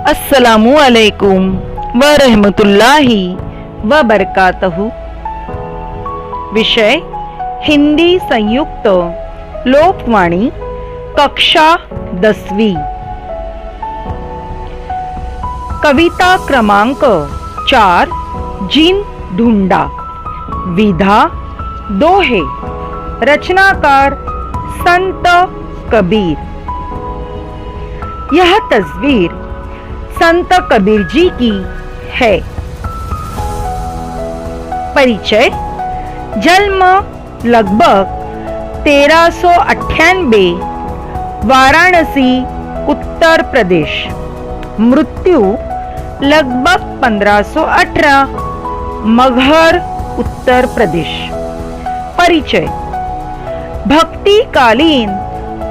अस्सलामु अलैकुम व रहमतुल्लाहि व बरकातहू। विषय हिंदी संयुक्त लोकवाणी कक्षा 10वीं। कविता क्रमांक 4 जिन ढूंढा। विधा दोहे। रचनाकार संत कबीर। यह तस्वीर संत कबीर जी की है। परिचय। जन्म लगभग 1398 वाराणसी उत्तर प्रदेश। मृत्यु लगभग 1518 मगहर उत्तर प्रदेश। परिचय। भक्तिकालीन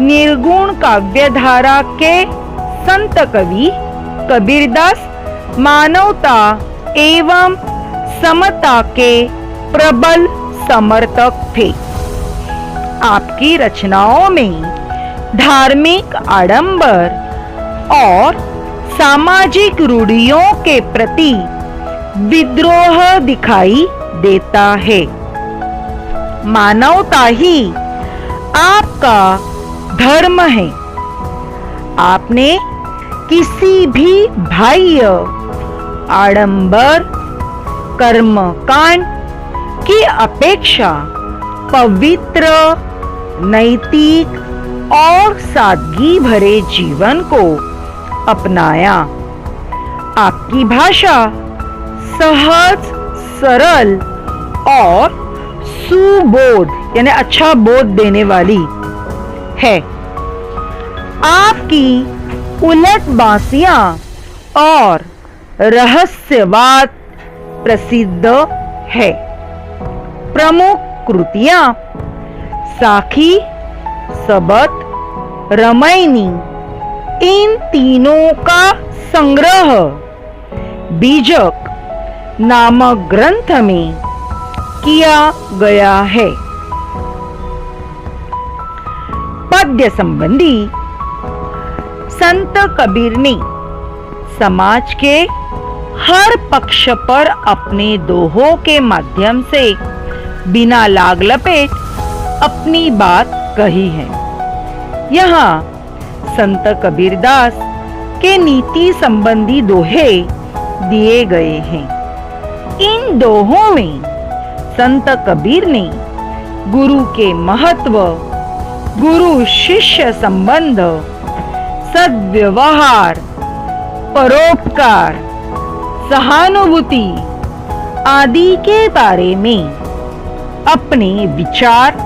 निर्गुण काव्यधारा के संत कवि कबीरदास मानवता एवं समता के प्रबल समर्थक थे। आपकी रचनाओं में धार्मिक आडंबर और सामाजिक रूढ़ियों के प्रति विद्रोह दिखाई देता है। मानवता ही आपका धर्म है। आपने किसी भी बाह्य आडंबर कर्मकांड की अपेक्षा पवित्र, नैतिक और सादगी भरे जीवन को अपनाया। आपकी भाषा सहज, सरल और सुबोध यानी अच्छा बोध देने वाली है। आपकी उलट बांसियां और रहस्यवाद प्रसिद्ध है। प्रमुख कृतियां साखी, सबत, रमैनी इन तीनों का संग्रह बीजक नामक ग्रंथ में किया गया है। पद्य संबंधी। संत कबीर ने समाज के हर पक्ष पर अपने दोहों के माध्यम से बिना लाग लपेट अपनी बात कही है। यहाँ संत कबीरदास के नीति संबंधी दोहे दिए गए हैं। इन दोहों में संत कबीर ने गुरु के महत्व, गुरु शिष्य संबंध, सद्व्यवहार, परोपकार, सहानुभूति आदि के बारे में अपने विचार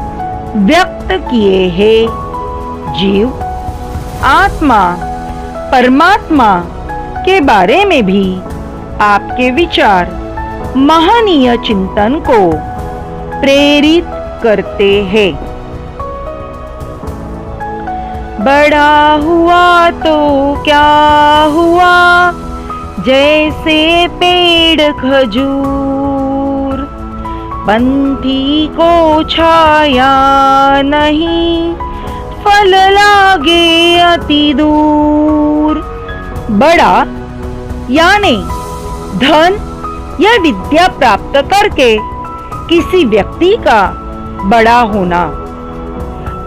व्यक्त किए हैं। जीव, आत्मा, परमात्मा के बारे में भी आपके विचार महनीय चिंतन को प्रेरित करते हैं। बड़ा हुआ तो क्या हुआ, जैसे पेड़ खजूर, पंथी को छाया नहीं, फल लागे अति दूर। बड़ा यानी धन या विद्या प्राप्त करके किसी व्यक्ति का बड़ा होना।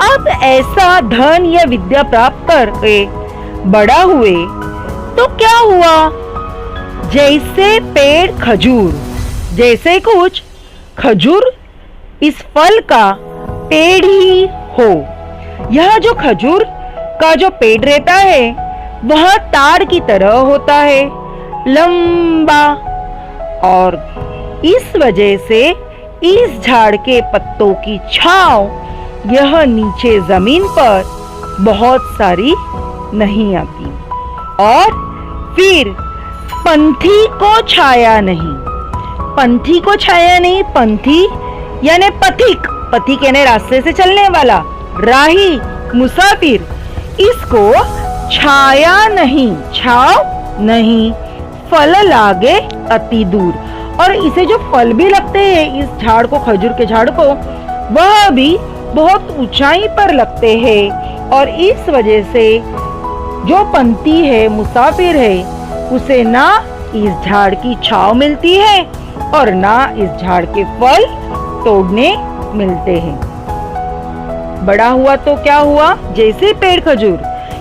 अब ऐसा धन या विद्या प्राप्त करके बड़ा हुए तो क्या हुआ? जैसे पेड़ खजूर, जैसे कुछ खजूर इस फल का पेड़ ही हो। यह जो खजूर का जो पेड़ रहता है वह तार की तरह होता है, लंबा, और इस वजह से इस झाड़ के पत्तों की छांव यह नीचे जमीन पर बहुत सारी नहीं आती। और फिर पंथी को छाया नहीं। पंथी को छाया नहीं, पंथी यानी पथिक, पथिक यानी रास्ते से चलने वाला, राही, मुसाफिर, इसको छाया नहीं, छाव नहीं, फल लागे अति दूर। और इसे जो फल भी लगते हैं इस झाड़ को, खजूर के झाड़ को, वह भी बहुत ऊंचाई पर लगते हैं। और इस वजह से जो पंथी है, मुसाफिर है, उसे ना इस झाड़ की छांव मिलती है और ना इस झाड़ के फल तोड़ने मिलते हैं। बड़ा हुआ तो क्या हुआ, जैसे पेड़ खजूर,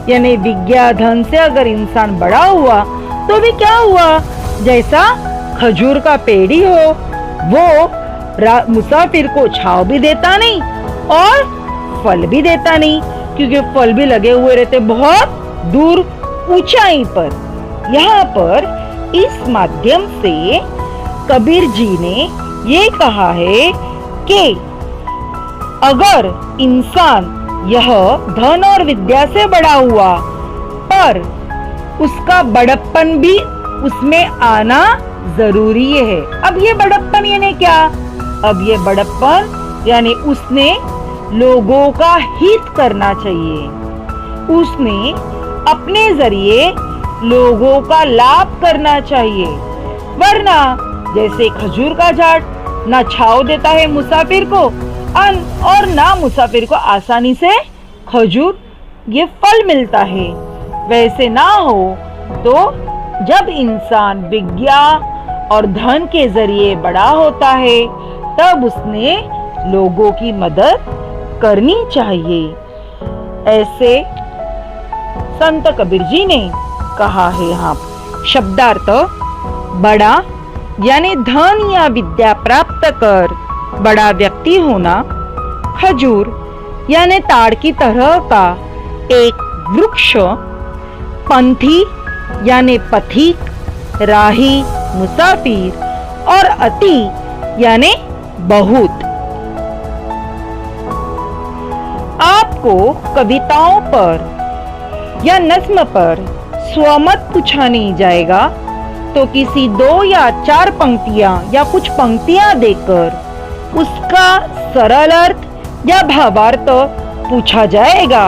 यानी विद्या धन से अगर इंसान बड़ा हुआ तो भी क्या हुआ, जैसा खजूर का पेड़ ही हो। वो मुसाफिर को छांव भी देता नहीं और फल भी देता नहीं, क्योंकि फल भी लगे हुए रहते बहुत दूर ऊंचाई पर। यहाँ पर इस माध्यम से कबीर जी ने ये कहा है कि अगर इंसान यह धन और विद्या से बड़ा हुआ पर उसका बड़प्पन भी उसमें आना जरूरी है। अब ये बड़प्पन यानी क्या, अब ये बड़प्पन यानी उसने लोगों का हित करना चाहिए, उसने अपने जरिए लोगों का लाभ करना चाहिए। वरना जैसे खजूर का झाड़ ना छांव देता है मुसाफिर को और ना मुसाफिर को आसानी से खजूर ये फल मिलता है, वैसे ना हो तो जब इंसान विद्या और धन के जरिए बड़ा होता है तब उसने लोगों की मदद करनी चाहिए। ऐसे संत कबीर जी ने कहा है। यहाँ शब्दार्थ, बड़ा यानी धन या विद्या प्राप्त कर बड़ा व्यक्ति होना, खजूर यानी ताड़ की तरह का एक वृक्ष, पंथी यानी पथिक, राही मुसाफिर और अति यानी बहुत। आपको कविताओं पर या नज्म पर स्वमत पूछा नहीं जाएगा तो किसी 2 या 4 पंक्तियां या कुछ पंक्तियां देकर उसका सरल अर्थ या भावार्थ पूछा जाएगा।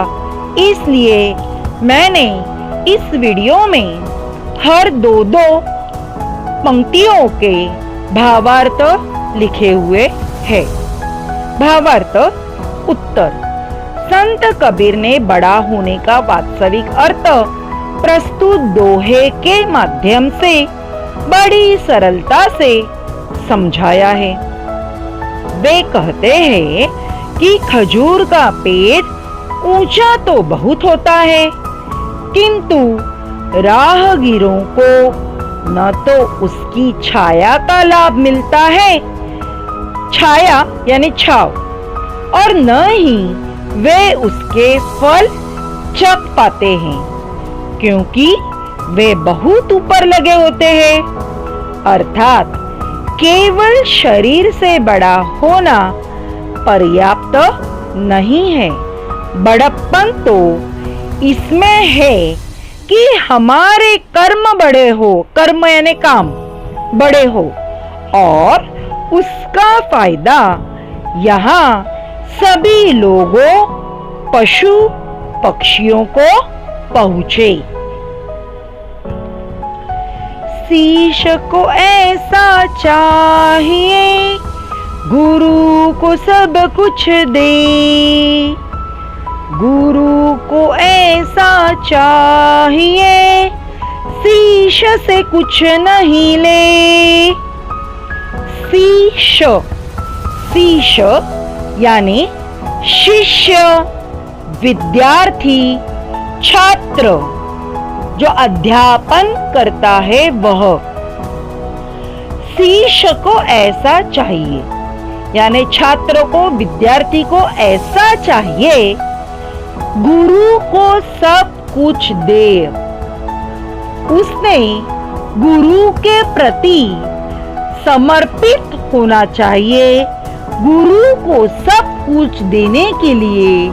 इसलिए मैंने इस वीडियो में हर 2-2 पंक्तियों के भावार्थ लिखे हुए हैं। भावार्थ उत्तर, संत कबीर ने बड़ा होने का वास्तविक अर्थ प्रस्तुत दोहे के माध्यम से बड़ी सरलता से समझाया है। वे कहते हैं कि खजूर का पेड़ ऊंचा तो बहुत होता है, किंतु राहगीरों को न तो उसकी छाया का लाभ मिलता है, छाया यानी छाव, और न ही वे उसके फल चख पाते हैं, क्योंकि वे बहुत ऊपर लगे होते हैं। अर्थात केवल शरीर से बड़ा होना पर्याप्त नहीं है। बड़प्पन तो इसमें है कि हमारे कर्म बड़े हो, कर्म यानी काम बड़े हो, और उसका फायदा यहाँ सभी लोगों, पशु पक्षियों को पहुंचे। शीश को ऐसा चाहिए गुरु को सब कुछ दे, गुरु को ऐसा चाहिए शीश से कुछ नहीं ले। शीश, शीश यानी शिष्य, विद्यार्थी, छात्र जो अध्यापन करता है वह। शीश को ऐसा चाहिए यानी छात्र को, विद्यार्थी को ऐसा चाहिए गुरु को सब कुछ दे। उसने गुरु के प्रति समर्पित होना चाहिए, गुरु को सब कुछ देने के लिए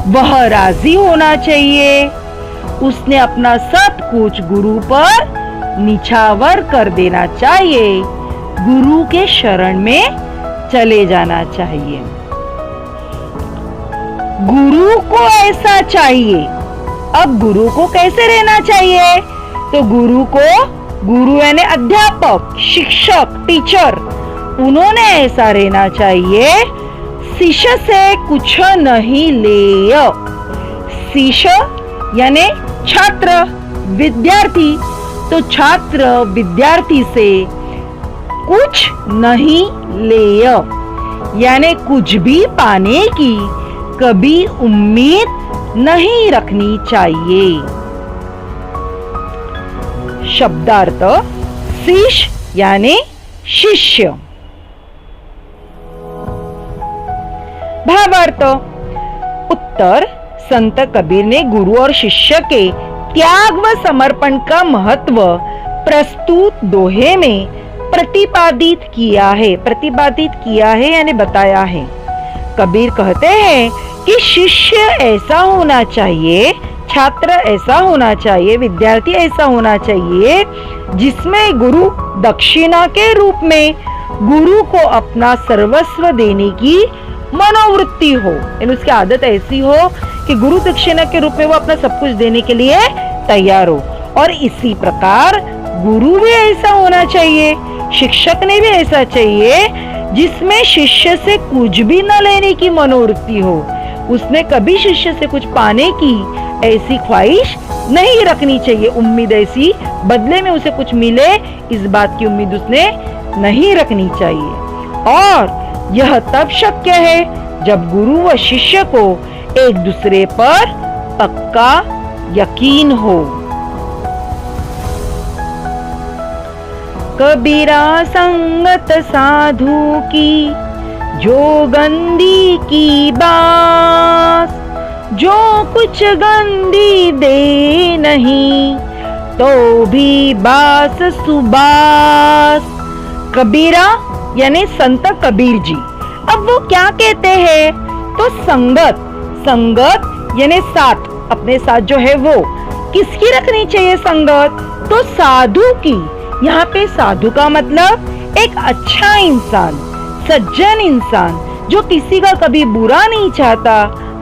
वह राजी होना चाहिए। उसने अपना सब कुछ गुरु पर निछावर कर देना चाहिए, गुरु के शरण में चले जाना चाहिए। गुरु को ऐसा चाहिए। अब गुरु को कैसे रहना चाहिए? तो गुरु को, गुरु यानी अध्यापक, शिक्षक, टीचर, उन्होंने ऐसा रहना चाहिए शिष्य से कुछ नहीं ले। शिष्य यानी छात्र, विद्यार्थी, तो छात्र विद्यार्थी से कुछ नहीं लेय, यानी कुछ भी पाने की कभी उम्मीद नहीं रखनी चाहिए। शब्दार्थ शिष्य यानी शिष्य। भावार्थ उत्तर, संत कबीर ने गुरु और शिष्य के त्याग व समर्पण का महत्व प्रस्तुत दोहे में प्रतिपादित किया है यानी बताया है। कबीर कहते हैं कि शिष्य ऐसा होना चाहिए, छात्र ऐसा होना चाहिए, विद्यार्थी ऐसा होना चाहिए जिसमें गुरु दक्षिणा के रूप में गुरु को अपना सर्वस्व देने की मनोवृत्ति हो, यानी उसकी आदत ऐसी हो कि गुरु दक्षिणा के रूप में वो अपना सब कुछ देने के लिए तैयार हो। और इसी प्रकार गुरु भी ऐसा होना चाहिए, शिक्षक ने भी ऐसा चाहिए जिसमें शिष्य से कुछ भी न लेने की मनोवृत्ति हो। उसने कभी शिष्य से कुछ पाने की ऐसी ख्वाहिश नहीं रखनी चाहिए, उम्मीद ऐसी बदले में उसे कुछ मिले इस बात की उम्मीद उसने नहीं रखनी चाहिए। और यह तब शक्य है जब गुरु व शिष्य को एक दूसरे पर पक्का यकीन हो। कबीरा संगत साधु की जो गंदी की बास, जो कुछ गंदी दे नहीं तो भी बास सुबास। कबीरा यानी संत कबीर जी। अब वो क्या कहते हैं, तो संगत यानी साथ, अपने साथ जो है वो किसकी रखनी चाहिए संगत, तो साधु की। यहाँ पे साधु का मतलब एक अच्छा इंसान, सज्जन इंसान जो किसी का कभी बुरा नहीं चाहता,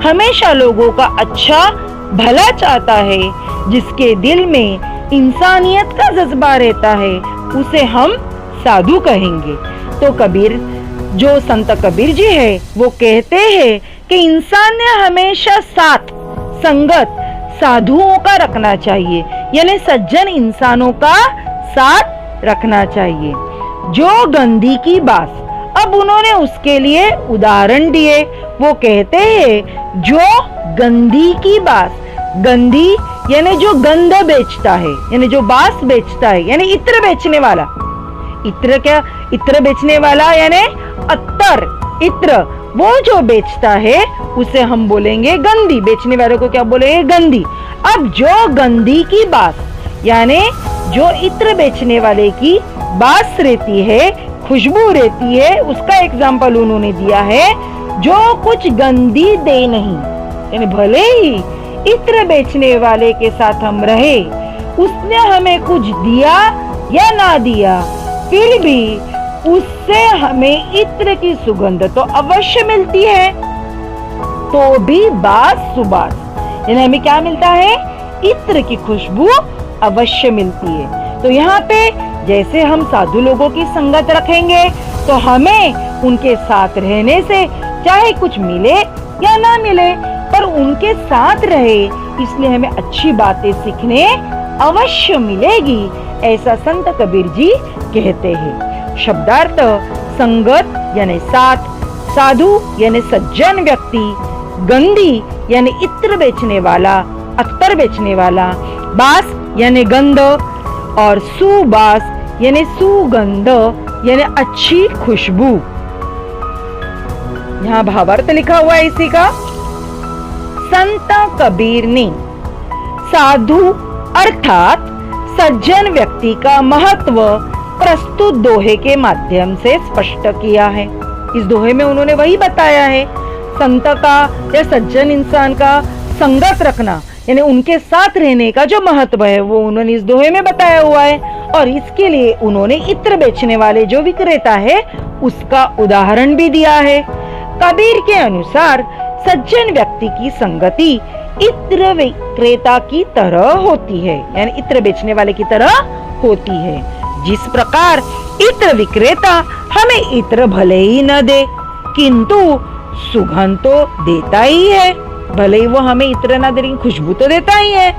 हमेशा लोगों का अच्छा भला चाहता है, जिसके दिल में इंसानियत का जज्बा रहता है, उसे हम साधु कहेंगे। तो कबीर जो संत कबीर जी है वो कहते हैं कि इंसान ने हमेशा साथ, संगत साधुओं का रखना चाहिए, यानी सज्जन इंसानों का साथ रखना चाहिए। जो गंदी की बात, अब उन्होंने उसके लिए उदाहरण दिए। वो कहते हैं जो गंदी की बात, गंदी यानी जो गंध बेचता है, यानी जो बास बेचता है, यानी इत्र बेचने वाला। इत्र क्या, इत्र बेचने वाला यानी अत्तर, इत्र वो जो बेचता है उसे हम बोलेंगे गंदी, बेचने वाले को क्या बोलेंगे, गंदी। अब जो गंदी की बात यानी जो इत्र बेचने वाले की बास रहती है, खुशबू रहती है, उसका एग्जाम्पल उन्होंने दिया है जो कुछ गंदी दे नहीं, यानी भले ही इत्र बेचने वाले के साथ हम रहे, उसने हमें कुछ दिया या ना दिया, फिर भी उससे हमें इत्र की सुगंध तो अवश्य मिलती है, तो भी बास सुबास, यानी हमें क्या मिलता है, इत्र की खुशबू अवश्य मिलती है। तो यहाँ पे जैसे हम साधु लोगों की संगत रखेंगे तो हमें उनके साथ रहने से चाहे कुछ मिले या ना मिले, पर उनके साथ रहे इसलिए हमें अच्छी बातें सीखने अवश्य मिलेगी, ऐसा संत कबीर जी कहते हैं। शब्दार्थ संगत यानी साथ, साधु यानी सज्जन व्यक्ति, गंदी यानी इत्र बेचने वाला, अत्तर बेचने वाला, बास यानी गंध, और सुबास यानी सुगंध यानी अच्छी खुशबू। यहाँ भावार्थ लिखा हुआ है इसी का। संत कबीर ने साधु अर्थात सज्जन व्यक्ति का महत्व प्रस्तुत दोहे के माध्यम से स्पष्ट किया है। इस दोहे में उन्होंने वही बताया है, संत का या सज्जन इंसान का संगत रखना यानी उनके साथ रहने का जो महत्व है वो उन्होंने इस दोहे में बताया हुआ है। और इसके लिए उन्होंने इत्र बेचने वाले जो विक्रेता है उसका उदाहरण भी दिया है। कबीर के अनुसार सज्जन व्यक्ति की संगति इत्र विक्रेता की तरह होती है, यानी इत्र बेचने वाले की तरह होती है। जिस प्रकार इत्र विक्रेता हमें इत्र भले ही न दे किंतु सुगंध तो देता ही है, भले ही वो हमें इत्र ना दे लेकिन खुशबू तो देता ही है,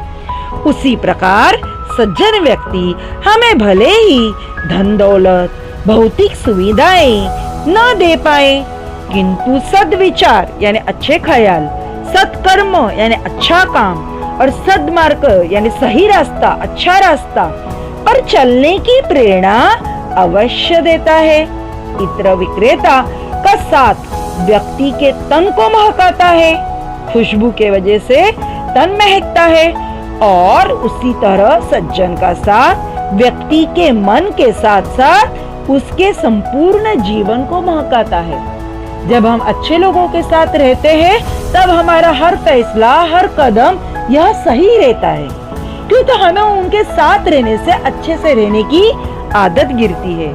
उसी प्रकार सज्जन व्यक्ति हमें भले ही धन दौलत, भौतिक सुविधाएं न दे पाए, किंतु सद्विचार यानी अच्छे ख्याल, सत्कर्म यानी अच्छा काम और सद्मार्ग यानी सही रास्ता, अच्छा रास्ता पर चलने की प्रेरणा अवश्य देता है। इत्र विक्रेता का साथ व्यक्ति के तन को महकाता है, खुशबू के वजह से तन महकता है, और उसी तरह सज्जन का साथ व्यक्ति के मन के साथ साथ उसके संपूर्ण जीवन को महकाता है। जब हम अच्छे लोगों के साथ रहते हैं तब हमारा हर फैसला, हर कदम यह सही रहता है, क्योंकि हमें उनके साथ रहने से अच्छे से रहने की आदत गिरती है,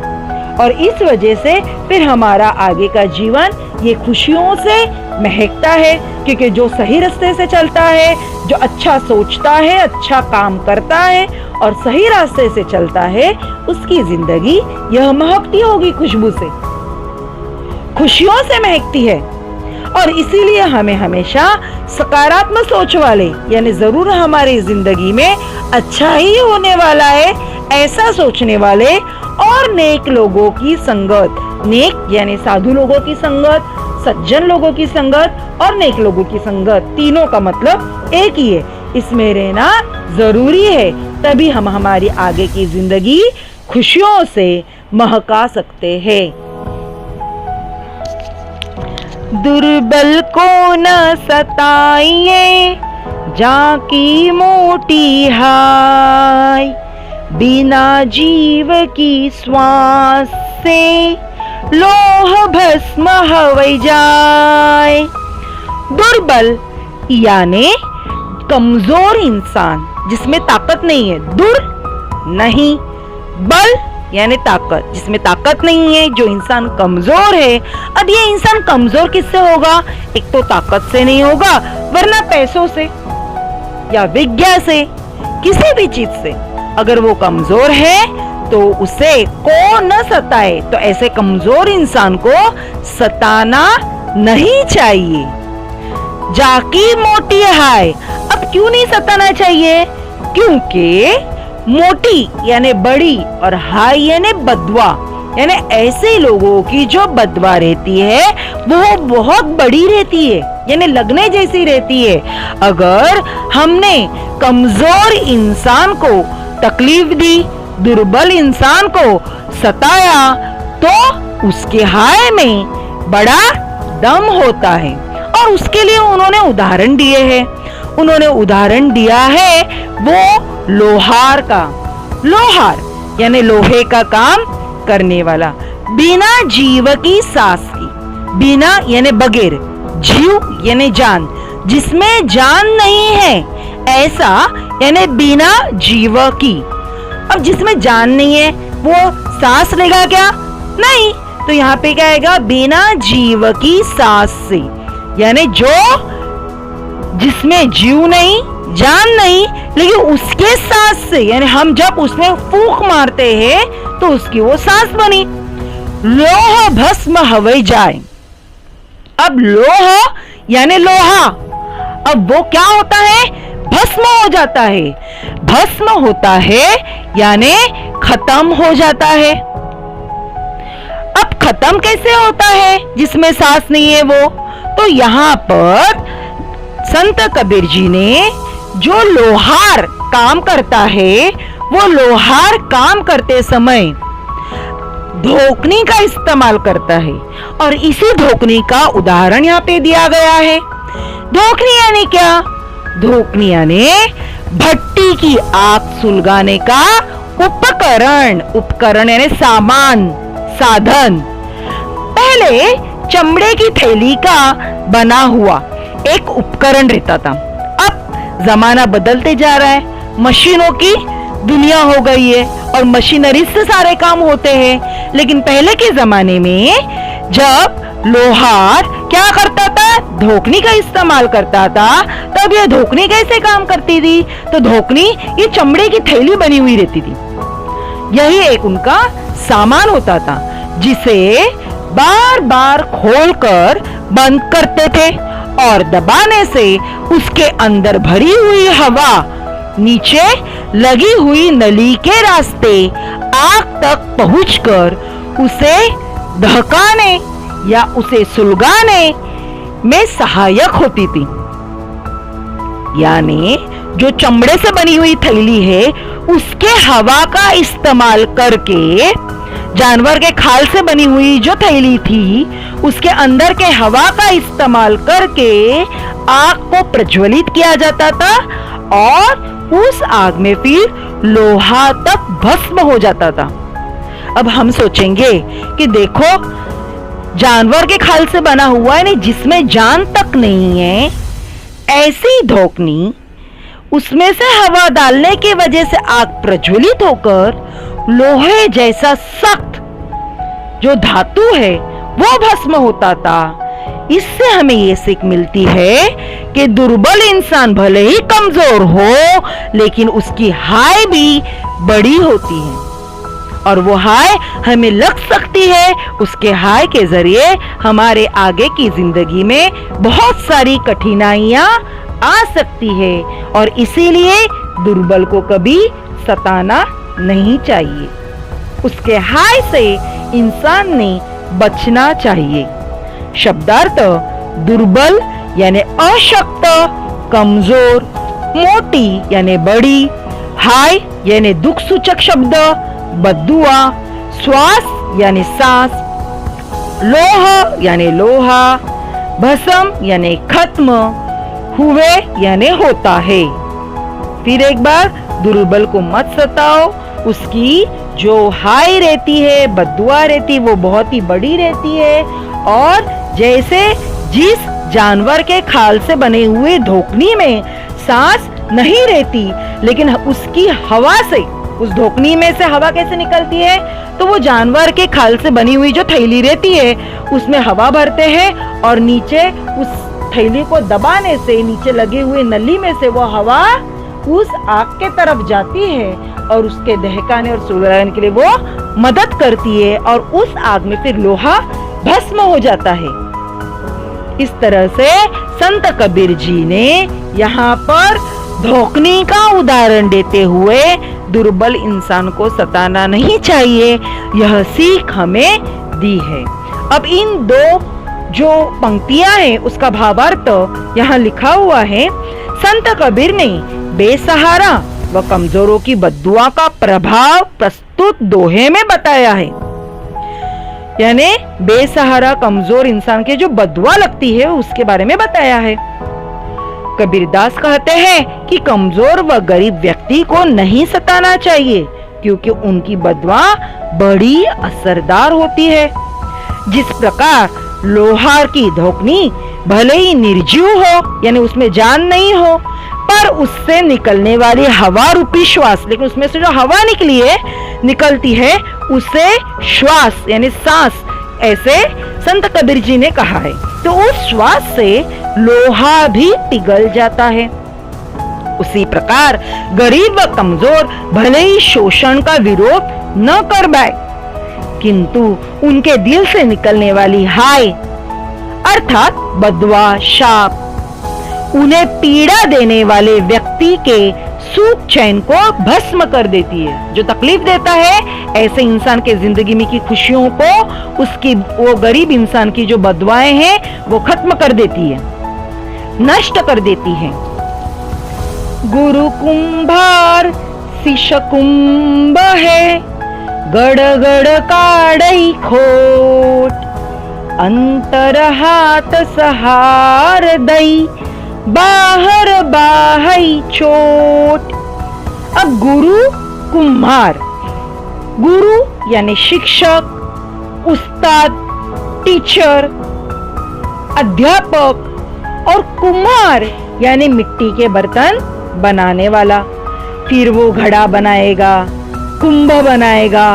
और इस वजह से फिर हमारा आगे का जीवन ये खुशियों से महकता है, क्योंकि जो सही रास्ते से चलता है, जो अच्छा सोचता है, अच्छा काम करता है और सही रास्ते से चलता है, उसकी जिंदगी यह महकती होगी, खुशबू से, खुशियों से महकती है। और इसीलिए हमें हमेशा सकारात्मक सोच वाले, यानी जरूर हमारी जिंदगी में अच्छा ही होने वाला है, ऐसा सोचने वाले और नेक लोगों की संगत, नेक यानी साधु लोगों की संगत, सज्जन लोगों की संगत और नेक लोगों की संगत, तीनों का मतलब एक ही है, इसमें रहना जरूरी है, तभी हम हमारी आगे की जिंदगी खुशियों से महका सकते हैं। दुर्बल को न सताइए, जाकी मोटी हाय, बिना जीव की श्वास से लोह भस्म हवै जाए। दुर्बल यानी कमजोर इंसान, जिसमें ताकत नहीं है, दुर नहीं, बल यानी ताकत, जिसमें ताकत नहीं है, जो इंसान कमजोर है। अब ये इंसान कमजोर किससे होगा? एक तो ताकत से नहीं होगा, वरना पैसों से या विज्ञा से, किसी भी चीज से। अगर वो कमजोर है तो उसे को न सताए, तो ऐसे कमजोर इंसान को सताना नहीं चाहिए। जाकी मोटी हाय, अब क्यों नहीं सताना चाहिए? क्योंकि मोटी यानी बड़ी और हाय यानी बदवा, यानी ऐसे लोगों की जो बदवा रहती है वो बहुत बड़ी रहती है, यानी लगने जैसी रहती है। अगर हमने कमजोर इंसान को तकलीफ दी, दुर्बल इंसान को सताया, तो उसके हाय में बड़ा दम होता है। और उसके लिए उन्होंने उदाहरण दिए हैं। उन्होंने उदाहरण दिया है वो लोहार का। लोहार यानी लोहे का काम करने वाला, बिना जीव की सांस की, बिना यानी बगैर, जीव यानी जान, जिसमें जान नहीं है, ऐसा यानी बिना जीव की। अब जिसमें जान नहीं है वो सांस लेगा क्या? नहीं, तो यहाँ पे क्या आएगा? बिना जीव की सांस से, यानी जो जिसमें जीव नहीं, जान नहीं, लेकिन उसके सांस से, यानी हम जब उसमें फूंक मारते हैं तो उसकी वो सांस बनी। लोह भस्म हवै जाए। अब लोह यानी लोहा, अब वो क्या होता है? भस्म हो जाता है। भस्म होता है यानी खत्म हो जाता है। अब खत्म कैसे होता है जिसमें सांस नहीं है वो? तो यहाँ पर संत कबीर जी ने जो लोहार काम करता है, वो लोहार काम करते समय धोकनी का इस्तेमाल करता है, और इसी धोकनी का उदाहरण यहाँ पे दिया गया है। धोकनी यानी क्या? धोकनी यानी भट्टी की आग सुलगाने का उपकरण। उपकरण यानी सामान, साधन। पहले चमड़े की थैली का बना हुआ एक उपकरण रहता था। अब जमाना बदलते जा रहा है, मशीनों की दुनिया हो गई है और मशीनरी से सारे काम होते हैं। लेकिन पहले के जमाने में जब लोहार क्या करता था? धोकनी का इस्तेमाल करता था। तब यह धोकनी कैसे काम करती थी? तो धोकनी ये चमड़े की थैली बनी हुई रहती थी, यही एक उनका सामान होता था, जिसे बार बार खोलकर बंद करते थे और दबाने से उसके अंदर भरी हुई हवा नीचे लगी हुई नली के रास्ते आग तक पहुंचकर उसे दहकाने या उसे सुलगाने में सहायक होती थी। यानी जो चमड़े से बनी हुई थैली है उसके हवा का इस्तेमाल करके, जानवर के खाल से बनी हुई जो थैली थी उसके अंदर के हवा का इस्तेमाल करके आग को प्रज्वलित किया जाता था और उस आग में फिर लोहा तक भस्म हो जाता था। अब हम सोचेंगे कि देखो, जानवर के खाल से बना हुआ है, नहीं जिसमें जान तक नहीं है, ऐसी धोकनी, उसमें से हवा डालने की वजह से आग प्रज्वलित होकर लोहे जैसा सख्त जो धातु है वो भस्म होता था। इससे हमें ये सीख मिलती है कि दुर्बल इंसान भले ही कमजोर हो लेकिन उसकी हाय भी बड़ी होती है और वो हाय हमें लग सकती है। उसके हाय के जरिए हमारे आगे की जिंदगी में बहुत सारी कठिनाइयां आ सकती है और इसीलिए दुर्बल को कभी सताना नहीं चाहिए। उसके हाय से इंसान ने बचना चाहिए। शब्दार्थ दुर्बल यानी अशक्त, कमजोर, मोटी यानी बड़ी, हाय यानी दुख सूचक शब्द, बद्दुआ, श्वास यानी सांस, लोह यानी लोहा, भस्म यानी खत्म, हुए यानी होता है। फिर एक बार, दुर्बल को मत सताओ, उसकी जो हाय रहती है, बद्दुआ रहती है, वो बहुत ही बड़ी रहती है और जैसे जिस जानवर के खाल से बने हुए धोकनी में सांस नहीं रहती लेकिन उसकी हवा से, उस धोकनी में से हवा कैसे निकलती है, तो वो जानवर के खाल से बनी हुई जो थैली रहती है उसमें हवा भरते हैं और नीचे उस थैली को दबाने से नीचे लगे हुए नली में से वो हवा उस आग के तरफ जाती है और उसके दहकाने और सुलगाने के लिए वो मदद करती है और उस आग में फिर लोहा भस्म हो जाता है। इस तरह से संत कबीर जी ने यहाँ पर धोकनी का उदाहरण देते हुए दुर्बल इंसान को सताना नहीं चाहिए, यह सीख हमें दी है। अब इन दो जो पंक्तियां हैं उसका भावार्थ यहाँ लिखा हुआ है। संत कबीर ने बेसहारा व कमजोरों की बद्दुआ का प्रभाव प्रस्तुत दोहे में बताया है। यानी बेसहारा कमजोर इंसान के जो बद्दुआ लगती है उसके बारे में बताया है। कबीरदास कहते हैं कि कमजोर व गरीब व्यक्ति को नहीं सताना चाहिए क्योंकि उनकी बद्दुआ बड़ी असरदार होती है। जिस प्रकार लोहार की धोकनी भले ही निर्जीव हो यानी उसमें जान नहीं हो पर उससे निकलने वाली हवा रूपी श्वास, लेकिन उसमें से जो हवा निकलती है उसे श्वास यानी सांस, ऐसे संत कबीर जी ने कहा है। तो उस श्वास से लोहा भी पिघल जाता है। उसी प्रकार गरीब व कमजोर भले ही शोषण का विरोध न कर पाए किंतु उनके दिल से निकलने वाली हाय अर्थात बद्दुआ, शाप उन्हें पीड़ा देने वाले व्यक्ति के सुख चैन को भस्म कर देती है। जो तकलीफ देता है ऐसे इंसान के जिंदगी में की खुशियों को उसकी वो गरीब इंसान की जो बद्दुआएं हैं वो खत्म कर देती है, नष्ट कर देती है। गुरु कुंभार शिष्य कुंभ है, गड़ गड़ काढ़ई खोट, अंतर हाथ सहार दई, बाहर बाहई चोट। अब गुरु कुम्हार, गुरु यानी शिक्षक, उस्ताद, टीचर, अध्यापक और कुम्हार यानी मिट्टी के बर्तन बनाने वाला। फिर वो घड़ा बनाएगा, कुंभ बनाएगा,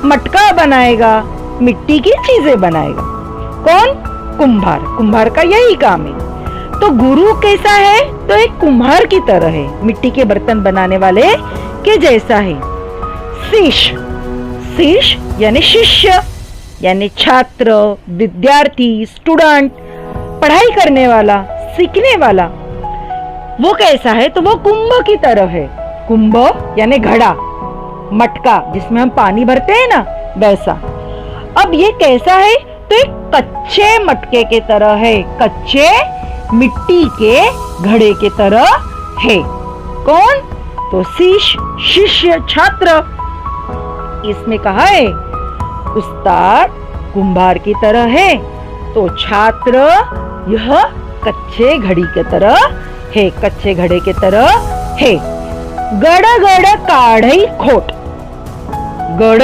मटका बनाएगा, मिट्टी की चीजें बनाएगा। कौन? कुम्हार। कुम्हार का यही काम है। तो गुरु कैसा है? तो एक कुम्हार की तरह है, मिट्टी के बर्तन बनाने वाले के जैसा है। शिष्य, शिष्य यानी शिष्य यानी छात्र, विद्यार्थी, स्टूडेंट, पढ़ाई करने वाला, सीखने वाला। वो कैसा है? तो वो कुंभ की तरह है। कुंभ यानी घड़ा, मटका जिसमें हम पानी भरते हैं ना, वैसा। अब ये कैसा है? तो एक कच्चे मटके के तरह है, कच्चे मिट्टी के घड़े के तरह है। कौन? तो शिष्य, छात्र। इसमें कहा है उस्ताद कुंभार की तरह है, तो छात्र यह कच्चे घड़ी के तरह है, कच्चे घड़े के तरह है। गड़ गड़ काढ़ई खोट। गड़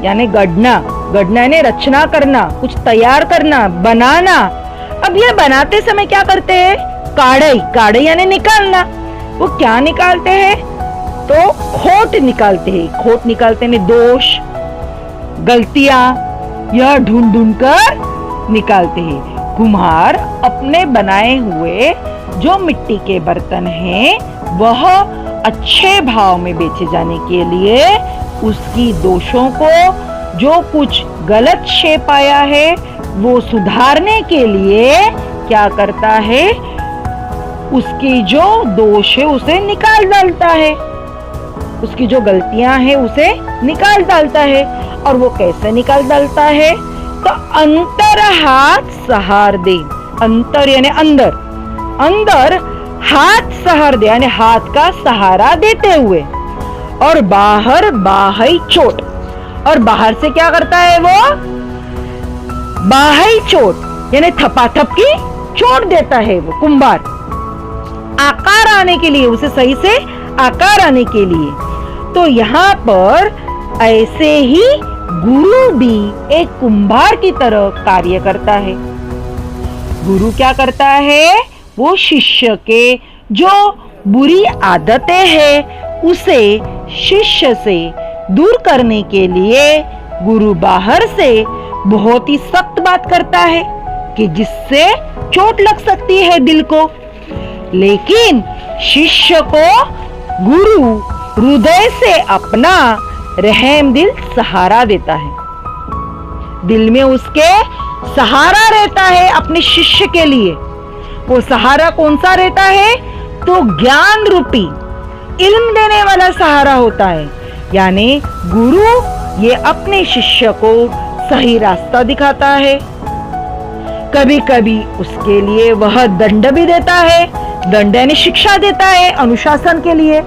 यानी गढ़ना, गढ़ना यानी रचना करना, कुछ तैयार करना, बनाना। अब ये बनाते समय क्या करते हैं? काढ़ई, काढ़ई यानी निकालना। वो क्या निकालते हैं? तो खोट निकालते हैं। खोट निकालते हैं दोष, गलतियां, यह ढूंढ ढूंढ कर निकालते हैं। कुम्हार अपने बनाए हुए जो मिट्टी के बर्तन हैं वह अच्छे भाव में बेचे जाने के लिए उसकी दोषों को, जो कुछ गलत शेप आया है वो सुधारने के लिए क्या करता है? उसकी जो दोष है उसे निकाल डालता है, उसकी जो गलतियां हैं उसे निकाल डालता है। और वो कैसे निकाल डालता है? तो अंतर हाथ सहार दे। अंतर यानी अंदर, अंदर हाथ सहार दे यानी हाथ का सहारा देते हुए। और बाहर बाहई चोट। और बाहर से क्या करता है वो? बाहई चोट यानी थपाथप की चोट देता है वो कुंभार, आकार आने के लिए, उसे सही से आकार आने के लिए। तो यहाँ पर ऐसे ही गुरु भी एक कुंभार की तरह कार्य करता है। गुरु क्या करता है? वो शिष्य के जो बुरी आदतें हैं उसे शिष्य से दूर करने के लिए गुरु बाहर से बहुत ही सख्त बात करता है कि जिससे चोट लग सकती है दिल को, लेकिन शिष्य को गुरु हृदय से अपना रहम दिल सहारा देता है। दिल में उसके सहारा रहता है अपने शिष्य के लिए। वो सहारा कौन सा रहता है? तो ज्ञान रूपी, इल्म देने वाला सहारा होता है। यानी गुरु ये अपने शिष्य को सही रास्ता दिखाता है। कभी कभी उसके लिए वह दंड भी देता है, दंड यानी शिक्षा देता है, अनुशासन के लिए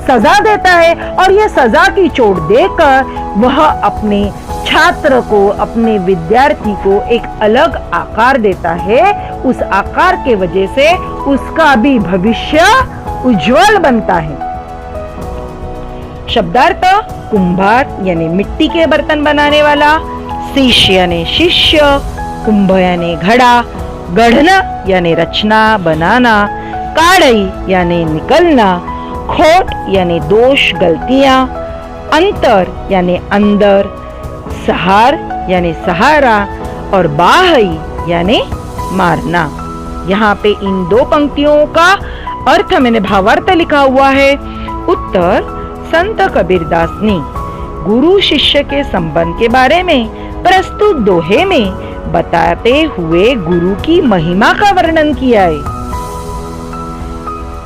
सजा देता है। और यह सजा की चोट देकर वह अपने छात्र को, अपने विद्यार्थी को एक अलग आकार देता है। उस आकार के वजह से उसका भी भविष्य उज्जवल बनता है। शब्दार्थ: कुंभार यानी मिट्टी के बर्तन बनाने वाला, शिष्य यानी शिष्य, कुंभ यानी घड़ा, गढ़ना यानी रचना बनाना, काढ़ई यानी निकलना, खोट यानी दोष गलतियां, अंतर यानी अंदर, सहार यानी सहारा और बाहई यानी मारना। यहाँ पे इन दो पंक्तियों का अर्थ मैंने भावार्थ लिखा हुआ है। उत्तर: संत कबीरदास ने गुरु शिष्य के संबंध के बारे में प्रस्तुत दोहे में बताते हुए गुरु की महिमा का वर्णन किया है।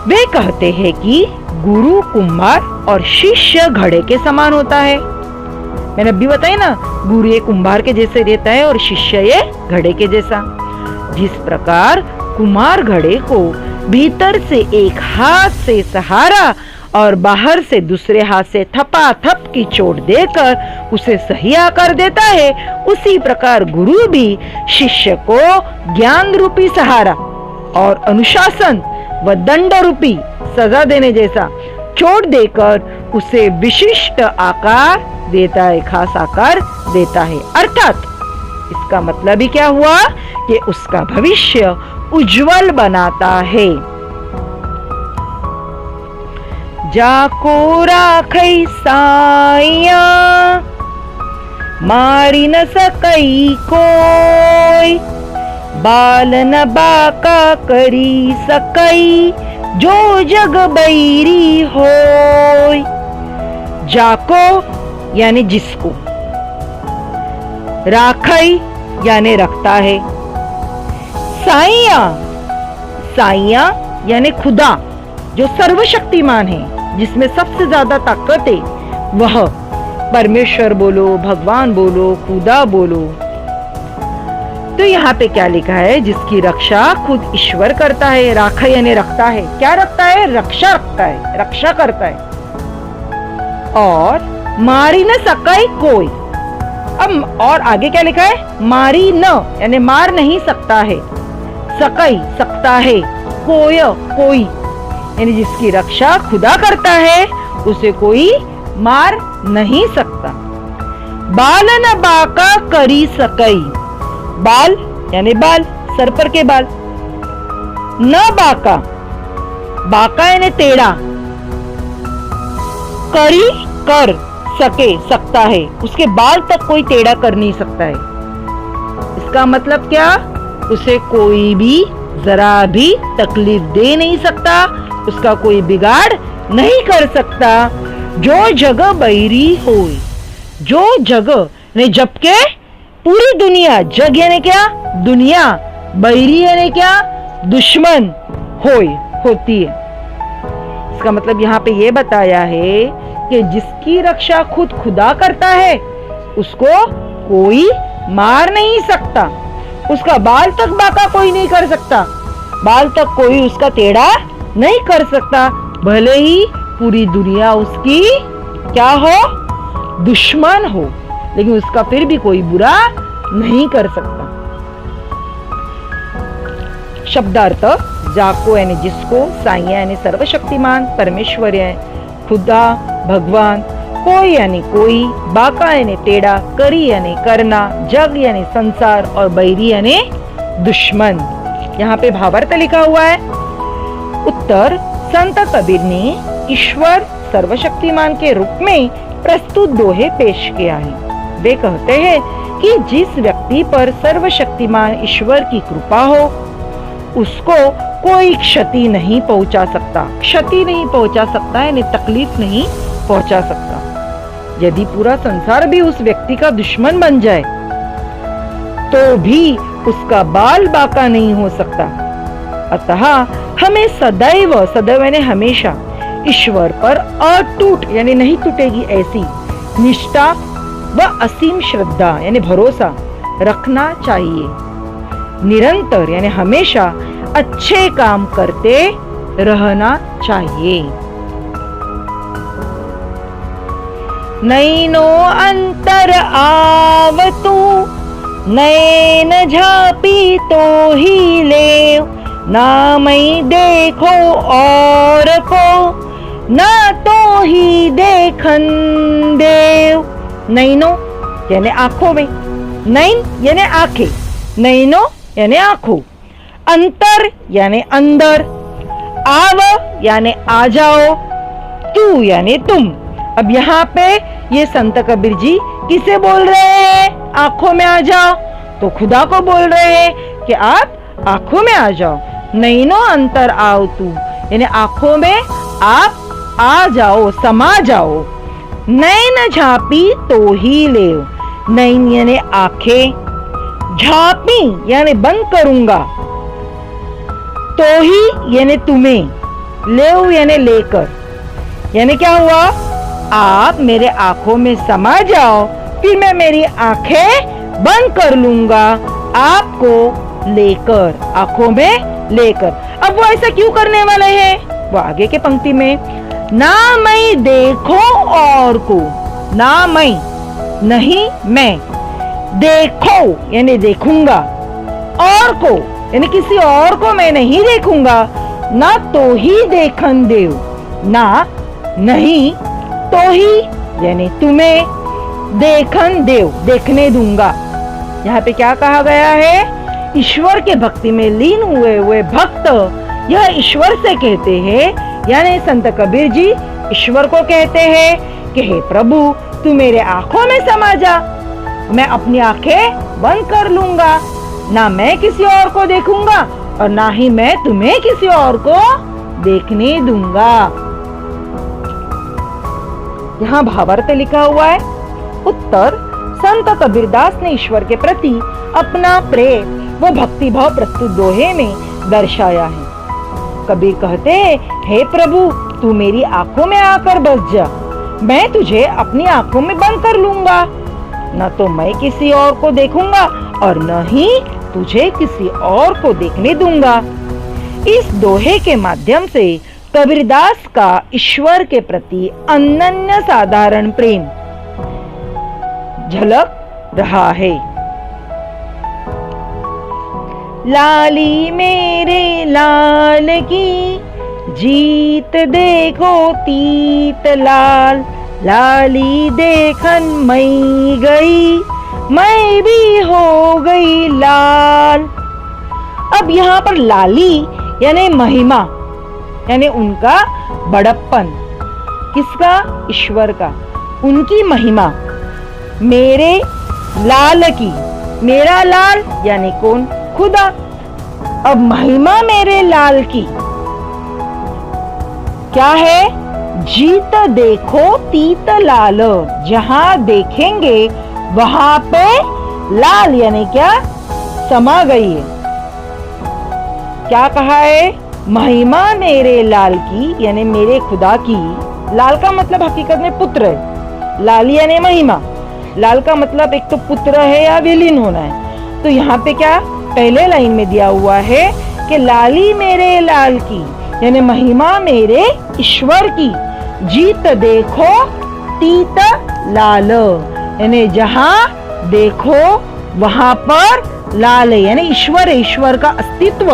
वे कहते हैं कि गुरु कुम्हार और शिष्य घड़े के समान होता है। मैंने अभी बताया ना, गुरु ये कुम्हार के जैसे रहता है और शिष्य ये घड़े के जैसा। जिस प्रकार कुम्हार घड़े को भीतर से एक हाथ से सहारा और बाहर से दूसरे हाथ से थपाथप की चोट देकर उसे सही आकार देता है, उसी प्रकार गुरु भी शिष्य को ज्ञान रूपी सहारा और अनुशासन व दंड रूपी सजा देने जैसा चोट देकर उसे विशिष्ट आकार देता है, खास आकार देता है। अर्थात इसका मतलब ही क्या हुआ कि उसका भविष्य उज्जवल बनाता है। जाको राखै साइया मारी न सकई कोई, बाल न बाका करी सकई जो जग बैरी होय। जाको यानी जिसको, राखई यानी रखता है, साइया, साइया यानी खुदा जो सर्वशक्तिमान है, जिसमें सबसे ज्यादा ताकत है वह परमेश्वर बोलो, भगवान बोलो, खुदा बोलो। तो यहाँ पे क्या लिखा है? जिसकी रक्षा खुद ईश्वर करता है। राखा यानी रखता है। क्या रखता है? रक्षा रखता है, रक्षा करता है। और मारी न सकाई कोई। अब और आगे क्या लिखा है? मारी न यानी मार नहीं सकता है, सकाई सकता है, कोई कोई यानी जिसकी रक्षा खुदा करता है उसे कोई मार नहीं सकता। बाल न बाका करी सकई। बाल यानी बाल, सर पर के बाल। न बाका, बाका यानी टेढ़ा। करी कर सके, सकता है, उसके बाल तक कोई टेढ़ा कर नहीं सकता है। इसका मतलब क्या? उसे कोई भी जरा भी तकलीफ दे नहीं सकता, उसका कोई बिगाड़ नहीं कर सकता। जो जगह बैरी हो, जो जगह नहीं, जबकि पूरी दुनिया, जग यानी क्या? दुनिया, बैरी यानी क्या? दुश्मन होती है। इसका मतलब यहाँ पे ये बताया है कि जिसकी रक्षा खुद खुदा करता है उसको कोई मार नहीं सकता, उसका बाल तक बाका कोई नहीं कर सकता, बाल तक कोई उसका टेढ़ा नहीं कर सकता, भले ही पूरी दुनिया उसकी क्या हो? दुश्मन हो, लेकिन उसका फिर भी कोई बुरा नहीं कर सकता। शब्दार्थ जाको यानी जिसको, साईं यानी सर्वशक्तिमान परमेश्वर यानी खुदा भगवान, कोई यानी कोई, बाका यानी टेढ़ा, करी यानी करना, जग यानी संसार और बैरी यानी दुश्मन। यहाँ पे भावार्थ लिखा हुआ है। उत्तर संत कबीर ने ईश्वर सर्वशक्तिमान के रूप में प्रस्तुत दोहे पेश किया है। वे कहते हैं कि जिस व्यक्ति पर सर्वशक्तिमान ईश्वर की कृपा हो उसको कोई क्षति नहीं पहुंचा सकता, क्षति नहीं पहुंचा सकता यानी तकलीफ नहीं पहुंचा सकता। यदि पूरा संसार भी उस व्यक्ति का दुश्मन बन जाए तो भी उसका बाल बाका नहीं हो सकता। अतः हमें सदैव, सदैव यानी हमेशा, ईश्वर पर अटूट यानी नहीं टूटेगी ऐसी निष्ठा व असीम श्रद्धा यानी भरोसा रखना चाहिए। निरंतर यानी हमेशा अच्छे काम करते रहना चाहिए। नैनो अंतर आवतु, नैन झापी तो ही ले, ना मई देखो और को, ना तो ही देखन देव। नैनो यानी आंखों में, नैन यानी आंखें, नैनो यानी आंखों, अंतर यानी अंदर, आव यानी आ जाओ, तू यानी तुम। अब यहाँ पे ये संत कबीर जी किसे बोल रहे हैं? आंखों में आ जाओ, तो खुदा को बोल रहे हैं कि आप आंखों में आ जाओ। नैनो अंतर आओ तू यानी आंखों में आप आ जाओ, समा जाओ। नैन झापी तो ही ले, नैन यानी आंखें, झापी यानी बंद करूंगा, तो ही यानी तुम्हें, ले यानी लेकर, यानी क्या हुआ? आप मेरे आंखों में समा जाओ, फिर मैं मेरी आंखें बंद कर लूंगा आपको लेकर, आंखों में लेकर। अब वो ऐसा क्यों करने वाले हैं? वो आगे के पंक्ति में, ना मैं देखो और को, ना मैं नहीं मैं, देखो यानी देखूंगा, और को यानी किसी और को मैं नहीं देखूंगा, ना तो ही देखन देव, ना नहीं तो ही यानी तुम्हें देखन देव, देखने दूंगा। यहाँ पे क्या कहा गया है? ईश्वर के भक्ति में लीन हुए भक्त यह ईश्वर से कहते हैं, यानी संत कबीर जी ईश्वर को कहते हैं कि हे प्रभु तू मेरे आंखों में समा जा, मैं अपनी आंखें बंद कर लूंगा, ना मैं किसी और को देखूंगा और ना ही मैं तुम्हें किसी और को देखने दूंगा। यहाँ भावार्थ लिखा हुआ है। उत्तर संत कबीरदास ने ईश्वर के प्रति अपना प्रेम व भक्ति भाव प्रस्तुत दोहे में दर्शाया है। कबीर कहते हैं, हे प्रभु तू मेरी आंखों में आकर बस जा, मैं तुझे अपनी आंखों में बंद कर लूंगा। न तो मैं किसी और को देखूंगा और न ही तुझे किसी और को देखने दूंगा। इस दोहे के माध्यम से कबीरदास का ईश्वर के प्रति अनन्य साधारण प्रेम झलक रहा है। लाली मेरे लाल की जीत देखो तीत लाल, लाली देखन मैं गई, मैं भी हो गई लाल। अब यहाँ पर लाली यानी महिमा, यानी उनका बड़प्पन, किसका? ईश्वर का, उनकी महिमा। मेरे लाल की, मेरा लाल यानी कौन? खुदा। अब महिमा मेरे लाल की क्या है? जीत देखो तीत लाल, जहां देखेंगे वहां पे लाल यानी क्या? समा गई है। क्या कहा है? महिमा मेरे लाल की यानी मेरे खुदा की। लाल का मतलब हकीकत में पुत्र है, लाल यानी महिमा। लाल का मतलब एक तो पुत्र है या विलीन होना है। तो यहाँ पे क्या पहले लाइन में दिया हुआ है कि लाली मेरे लाल की यानी महिमा मेरे ईश्वर की, जीत देखो तीत लाल यानी जहां देखो वहां पर लाल है, यानी ईश्वर है, ईश्वर का अस्तित्व,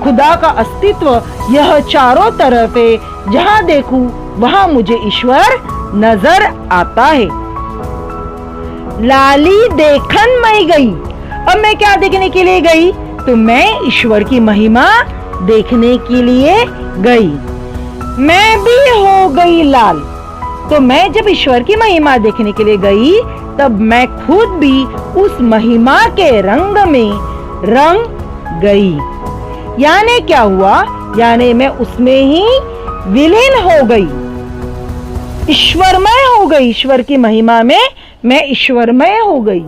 खुदा का अस्तित्व यह चारों तरफ है। जहां देखूं वहां मुझे ईश्वर नजर आता है। लाली देखन मैं गई, अब मैं क्या देखने के लिए गई? तो मैं ईश्वर की महिमा देखने के लिए गई। मैं भी हो गई लाल, तो मैं जब ईश्वर की महिमा देखने के लिए गई तब मैं खुद भी उस महिमा के रंग में रंग गई। यानी क्या हुआ? यानी मैं उसमें ही विलीन हो गई, ईश्वरमय हो गई। ईश्वर की महिमा में मैं ईश्वरमय हो गई।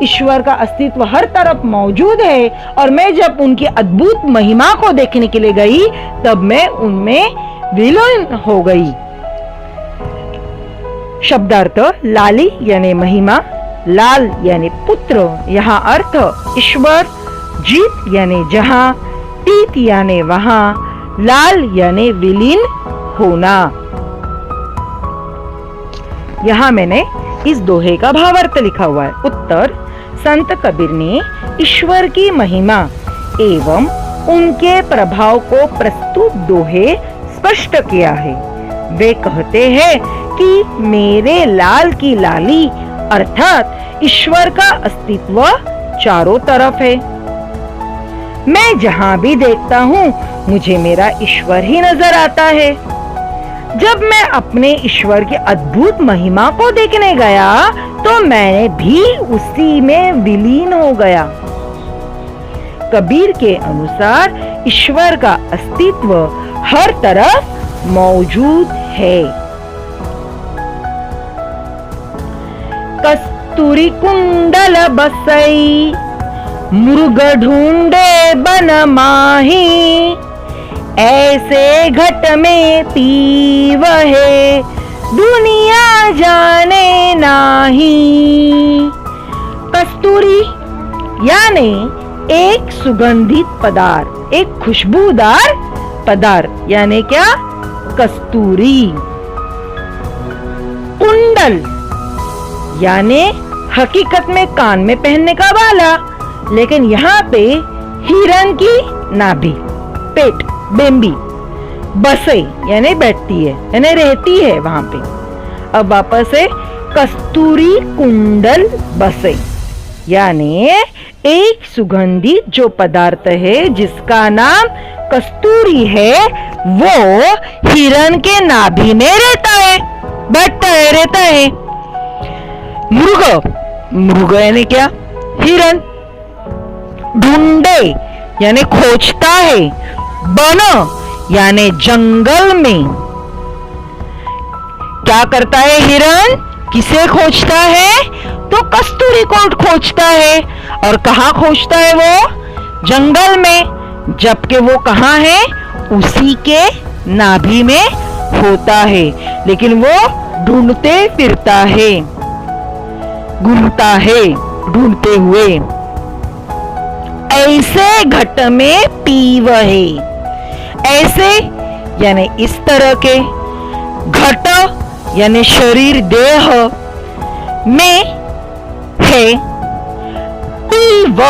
ईश्वर का अस्तित्व हर तरफ मौजूद है और मैं जब उनकी अद्भुत महिमा को देखने के लिए गई तब मैं उनमें विलीन हो गई। शब्दार्थ लाली यानी महिमा, लाल यानी पुत्र, यहाँ अर्थ ईश्वर, जीत यानी जहां, तीत यानी वहां, लाल यानी विलीन होना। यहाँ मैंने इस दोहे का भावार्थ लिखा हुआ है। उत्तर: संत कबीर ने ईश्वर की महिमा एवं उनके प्रभाव को प्रस्तुत दोहे स्पष्ट किया है। वे कहते हैं कि मेरे लाल की लाली अर्थात ईश्वर का अस्तित्व चारों तरफ है। मैं जहां भी देखता हूँ मुझे मेरा ईश्वर ही नजर आता है। जब मैं अपने ईश्वर की अद्भुत महिमा को देखने गया तो मैं भी उसी में विलीन हो गया। कबीर के अनुसार ईश्वर का अस्तित्व हर तरफ मौजूद है। कस्तूरी कुंडल बसई, मृग ढूंढे बन माही, ऐसे घट में पीवहे, दुनिया जाने नाही। कस्तूरी यानी एक सुगंधित पदार्थ, एक खुशबूदार पदार्थ, यानी क्या? कस्तूरी। कुंडल यानी हकीकत में कान में पहनने का बाला, लेकिन यहाँ पे हिरण की नाभि, पेट, बेम्बी। बसे यानी बैठती है, यानी रहती है वहां पे। अब वापस से कस्तूरी कुंडल बसे, यानी एक सुगंधित जो पदार्थ है जिसका नाम कस्तूरी है, वो हिरण के नाभि में रहता है, बैठता है, रहता है। मृग, मृग यानी क्या? हिरण। ढूंढे यानी खोजता है। बन यानी जंगल में। क्या करता है हिरण? किसे खोजता है? तो कस्तूरी को खोजता है। और कहाँ खोजता है वो? जंगल में। जबकि वो कहाँ है? उसी के नाभि में होता है, लेकिन वो ढूंढते फिरता है, घूमता है ढूंढते हुए। ऐसे घट में पीव है, ऐसे यानी इस तरह के, घट यानी शरीर देह में है, पीव,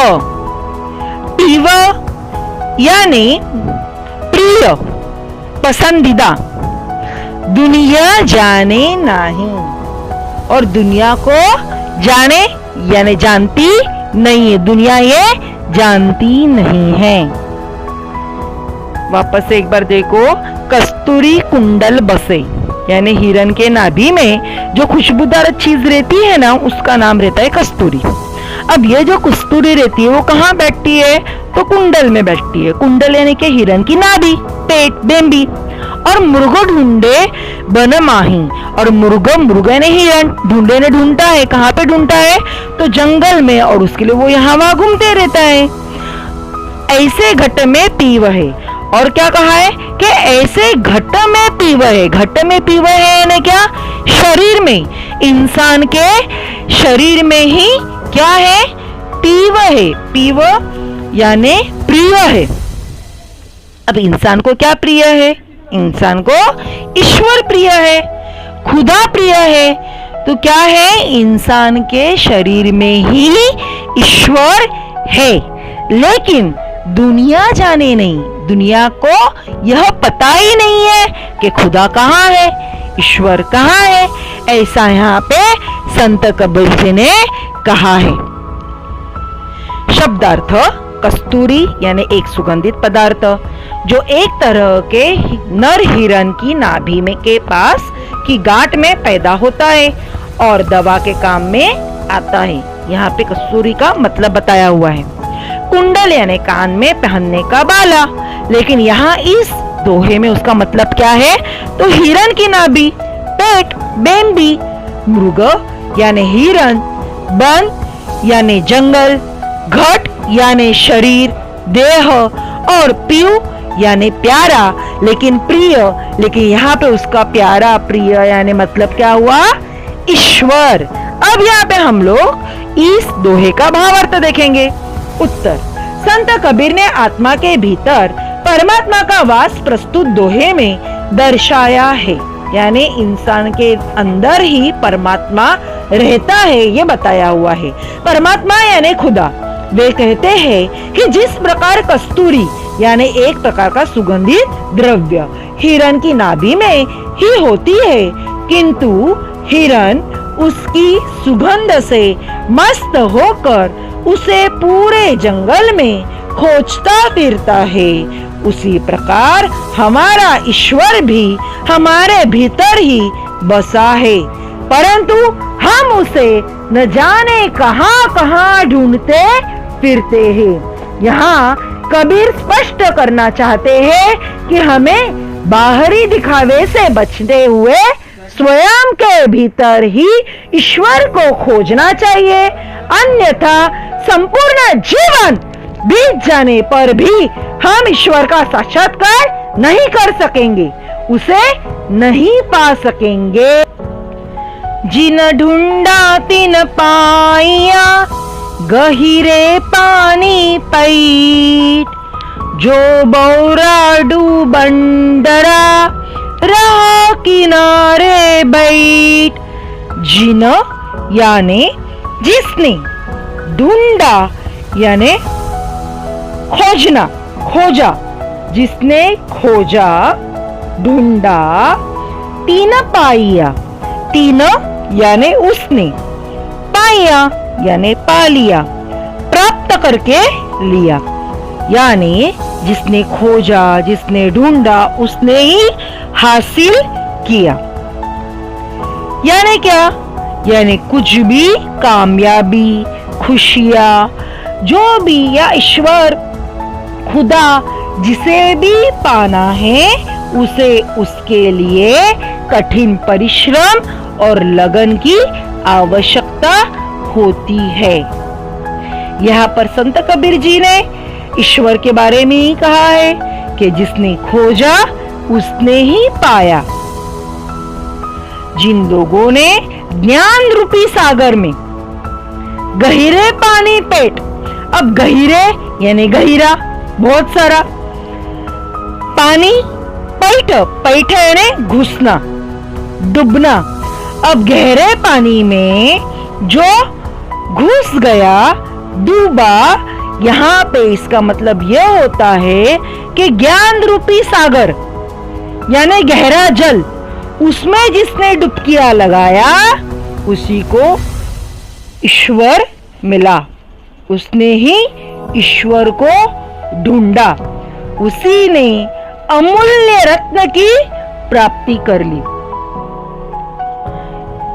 पीव यानी प्रिय, पसंदीदा, दुनिया जाने नहीं, और दुनिया को जाने यानी जानती नहीं है, दुनिया ये जानती नहीं है। वापस से एक बार देखो, कस्तूरी कुंडल बसे, यानी हिरण के नाभि में जो खुशबूदार चीज रहती है ना, उसका नाम रहता है कस्तूरी। अब ये जो कस्तूरी रहती है वो कहाँ बैठती है? तो कुंडल में बैठती है। कुंडल यानी कि हिरण की नाभि, पेट, बेम्बी। और मुर्गो ढूंढे बन माही, और मुर्ग यानी हिरण ढूंढे ने ढूंढता है, कहाँ पे ढूंढता है? तो जंगल में, और उसके लिए वो यहाँ वहां घूमते रहता है। ऐसे घट में पीव है, और क्या कहा है कि ऐसे घट में पीव है। घट में पीव है यानी क्या? शरीर में, इंसान के शरीर में ही क्या है? पीव है। पीव यानी प्रिय है। अब इंसान को क्या प्रिय है? इंसान को ईश्वर प्रिय है, खुदा प्रिय है। तो क्या है? इंसान के शरीर में ही ईश्वर है, लेकिन दुनिया जाने नहीं, दुनिया को यह पता ही नहीं है कि खुदा कहाँ है, ईश्वर कहाँ है। ऐसा यहाँ पे संत कबीर जी ने कहा है। शब्दार्थ, कस्तूरी यानी एक सुगंधित पदार्थ जो एक तरह के नर हिरण की नाभि में के पास की गांठ में पैदा होता है और दवा के काम में आता है। यहाँ पे कस्तूरी का मतलब बताया हुआ है। कुंडल यानी कान में पहनने का बाला, लेकिन यहाँ इस दोहे में उसका मतलब क्या है? तो हिरण की नाभि, पेट, बेम्बी, मृग यानी हिरण, वन यानी जंगल, घट यानी शरीर, देह, और पीयू यानी प्यारा, लेकिन प्रिय, लेकिन यहाँ पे उसका प्यारा प्रिय यानी मतलब क्या हुआ? ईश्वर। अब यहाँ पे हम लोग इस दोहे का भावार्थ देखेंगे। उत्तर, संत कबीर ने आत्मा के भीतर परमात्मा का वास प्रस्तुत दोहे में दर्शाया है, यानी इंसान के अंदर ही परमात्मा रहता है, ये बताया हुआ है। परमात्मा यानी खुदा। वे कहते हैं कि जिस प्रकार कस्तूरी यानी एक प्रकार का सुगंधित द्रव्य हिरण की नाभि में ही होती है, किंतु हिरण उसकी सुगंध से मस्त होकर उसे पूरे जंगल में खोजता फिरता है, उसी प्रकार हमारा ईश्वर भी हमारे भीतर ही बसा है, परंतु हम उसे न जाने कहां कहां ढूंढते फिरते हैं। यहाँ कबीर स्पष्ट करना चाहते हैं कि हमें बाहरी दिखावे से बचते हुए स्वयं के भीतर ही ईश्वर को खोजना चाहिए, अन्यथा संपूर्ण जीवन बीत जाने पर भी हम ईश्वर का साक्षात्कार नहीं कर सकेंगे, उसे नहीं पा सकेंगे। जिन ढूंढा तिन पाइया, गहिरे पानी पैठ, जो बौरा डूबंडरा रहा किनारे बैठ। जिन यानी जिसने, ढूंढा यानी खोजना, खोजा, जिसने खोजा, ढूंढा। तीन पाइया, तीन यानी उसने, पाइया यानी पा लिया, प्राप्त करके लिया, यानी जिसने खोजा, जिसने ढूंढा, उसने ही हासिल किया। यानी क्या? यानी कुछ भी कामयाबी, खुशियां, जो भी, या ईश्वर, खुदा जिसे भी पाना है, उसे उसके लिए कठिन परिश्रम और लगन की आवश्यकता होती है। यहाँ पर संत कबीर जी ने ईश्वर के बारे में ही कहा है कि जिसने खोजा उसने ही पाया। जिन लोगों ने ज्ञान रूपी सागर में गहरे पानी पेट, अब गहरे यानी गहरा बहुत सारा, पानी पैठ, पैठ यानी घुसना, डूबना। अब गहरे पानी में जो घुस गया, डूबा, यहाँ पे इसका मतलब यह होता है कि ज्ञान रूपी सागर यानी गहरा जल, उसमें जिसने डुबकियां लगाया उसी को ईश्वर मिला। उसने ही ईश्वर को ढूंढा, उसी ने अमूल्य रत्न की प्राप्ति कर ली।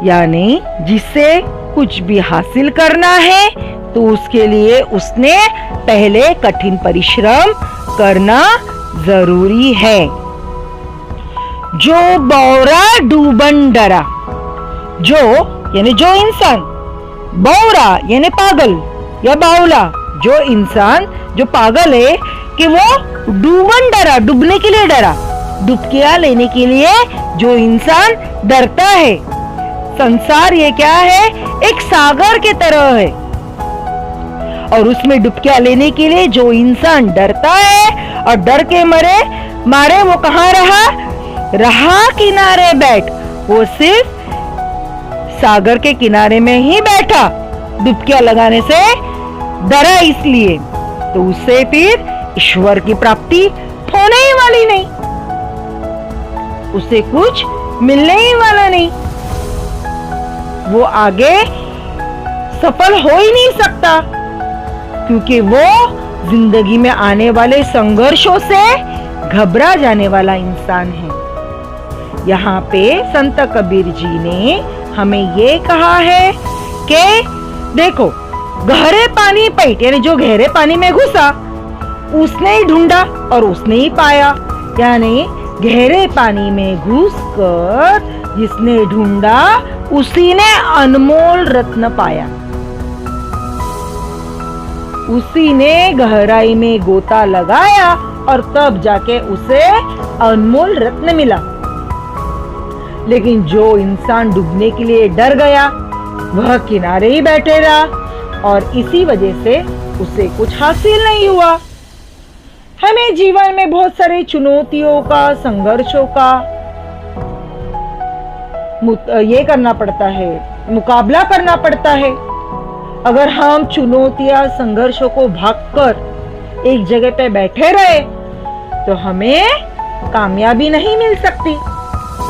यानी जिसे कुछ भी हासिल करना है तो उसके लिए उसने पहले कठिन परिश्रम करना जरूरी है। जो बौरा डूबन डरा, जो यानी जो इंसान, बौरा यानी पागल या बावला, जो इंसान जो पागल है कि वो डूबन डरा, डूबने के लिए डरा, डुबकियां लेने के लिए जो इंसान डरता है। संसार ये क्या है, एक सागर के तरह है, और उसमें डुबकियां लेने के लिए जो इंसान डरता है और डर के मारे वो कहाँ रहा किनारे बैठ, वो सिर्फ सागर के किनारे में ही बैठा, डुबकियां लगाने से डरा इसलिए, तो उससे फिर ईश्वर की प्राप्ति होने ही वाली नहीं, उसे कुछ मिलने ही वाला नहीं, वो आगे सफल हो ही नहीं सकता, क्योंकि वो जिंदगी में आने वाले संघर्षों से घबरा जाने वाला इंसान है। यहाँ पे संत कबीर जी ने हमें ये कहा है कि देखो, गहरे पानी पैठ यानी जो गहरे पानी में घुसा उसने ही ढूंढा और उसने ही पाया। यानी गहरे पानी में घुसकर जिसने ढूंढा उसी ने अनमोल रत्न पाया, उसी ने गहराई में गोता लगाया और तब जाके उसे अनमोल रत्न मिला। लेकिन जो इंसान डूबने के लिए डर गया वह किनारे ही बैठे रहा और इसी वजह से उसे कुछ हासिल नहीं हुआ। हमें जीवन में बहुत सारी चुनौतियों का, संघर्षों का ये करना पड़ता है, मुकाबला करना पड़ता है। अगर हम चुनौतियां, संघर्षों को भागकर एक जगह पे बैठे रहे तो हमें कामयाबी नहीं मिल सकती।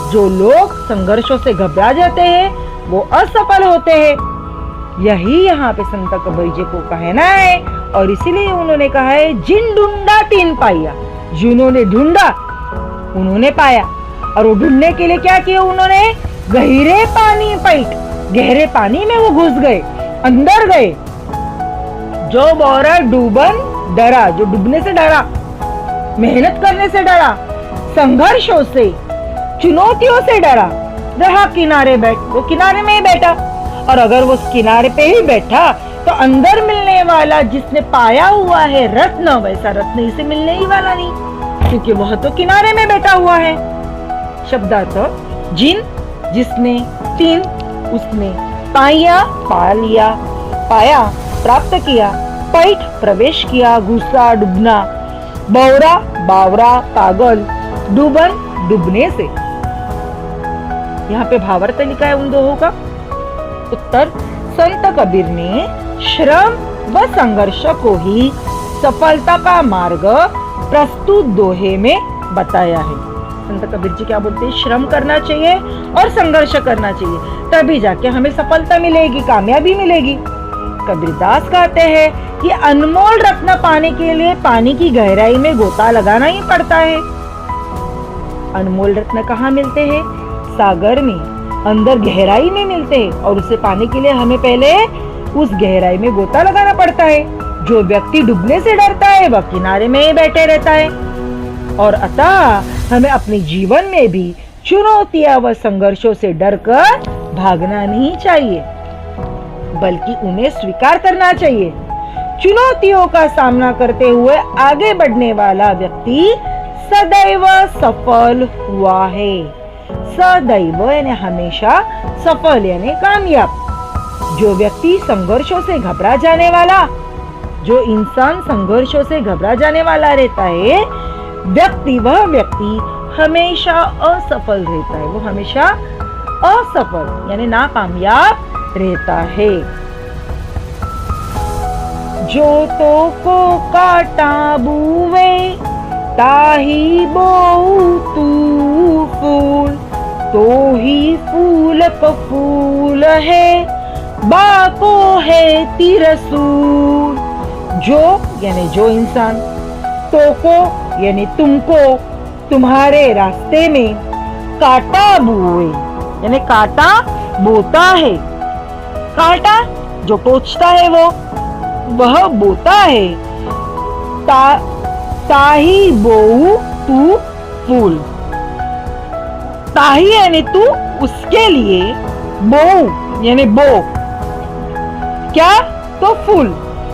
जो लोग संघर्षों से घबरा जाते हैं वो असफल होते हैं। यही यहाँ पे संत कबीर जी को कहना है और इसीलिए उन्होंने कहा है, जिन ढूंढा तिन पाया। जिन्होंने ढूंढा उन्होंने पाया। और वो ढूंढने के लिए क्या किया उन्होंने, गहरे पानी पैठ, गहरे पानी में वो घुस गए, अंदर गए। जो बौरा डूबन डरा, जो डूबने से डरा, मेहनत करने से डरा, संघर्षों से, चुनौतियों से डरा, रहा किनारे बैठ, वो किनारे में ही बैठा। और अगर वो किनारे पे ही बैठा तो अंदर मिलने वाला जिसने पाया हुआ है रत्न, वैसा रत्न इसे मिलने ही वाला नहीं, क्योंकि वह तो किनारे में बैठा हुआ है। शब्दार्थ, जिन जिसने, तीन उसने, पाया पा लिया, पाया प्राप्त किया, पैठ प्रवेश किया, घुसा डूबना, बौरा बावरा पागल, डूबन डूबने से। यहाँ पे भावार्थ लिखा है उन दोहों का। उत्तर, संत कबीर ने श्रम व संघर्ष को ही सफलता का मार्ग प्रस्तुत दोहे में बताया है। संत कबीर जी क्या बोलते हैं, श्रम करना चाहिए और संघर्ष करना चाहिए, तभी जाके हमें सफलता मिलेगी, कामयाबी मिलेगी। कबीरदास कहते हैं कि अनमोल रत्न पाने के लिए पानी की गहराई में गोता लगाना ही पड़ता है। अनमोल रत्न कहाँ मिलते हैं, सागर में, अंदर गहराई में मिलते हैं, और उसे पाने के लिए हमें पहले उस गहराई में गोता लगाना पड़ता है। जो व्यक्ति डूबने से डरता है वह किनारे में ही बैठे रहता है। और अतः हमें अपने जीवन में भी चुनौतियां व संघर्षों से डरकर भागना नहीं चाहिए, बल्कि उन्हें स्वीकार करना चाहिए। चुनौतियों का सामना करते हुए आगे बढ़ने वाला व्यक्ति सदैव सफल हुआ है। सदैव यानी हमेशा, सफल यानी कामयाब। जो व्यक्ति संघर्षों से घबरा जाने वाला, जो इंसान संघर्षों से घबरा जाने वाला रहता है, वह व्यक्ति हमेशा असफल रहता है। वो हमेशा असफल यानी नाकामयाब रहता है। जो तो को काटा बुवे ताही बोऊ तू फूल, तो ही फूल को फूल है बाको है तिरसूल। जो यानी जो इंसान, तो को यानी तुमको, तुम्हारे रास्ते में कांटा बोए यानी कांटा बोता है। कांटा जो टोचता है वह बोता है। ताही बोऊ तू फूल, ताही यानी तू, उसके लिए, बोऊ यानी बो, क्या तो फूल।